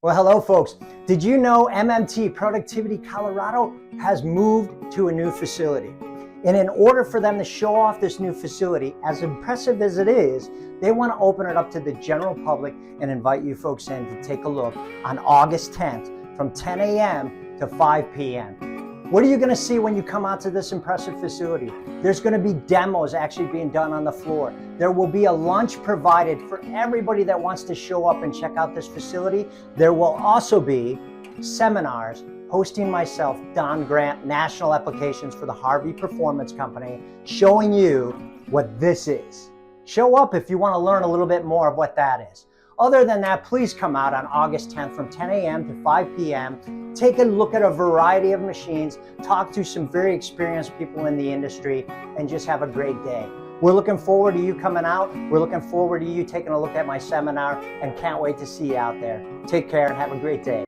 Well, hello folks. Did you know MMT Productivity Colorado has moved to a new facility? And in order for them to show off this new facility, as impressive as it is, they want to open it up to the general public and invite you folks in to take a look on August 10th from 10 a.m. to 5 p.m. What are you going to see when you come out to this impressive facility? There's going to be demos actually being done on the floor. There will be a lunch provided for everybody that wants to show up and check out this facility. There will also be seminars hosting myself, Don Grandt, National Applications for the Harvey Performance Company, showing you what this is. Show up if you want to learn a little bit more of what that is. Other than that, please come out on August 10th from 10 a.m. to 5 p.m. Take a look at a variety of machines, talk to some very experienced people in the industry, and just have a great day. We're looking forward to you coming out. We're looking forward to you taking a look at my seminar and can't wait to see you out there. Take care and have a great day.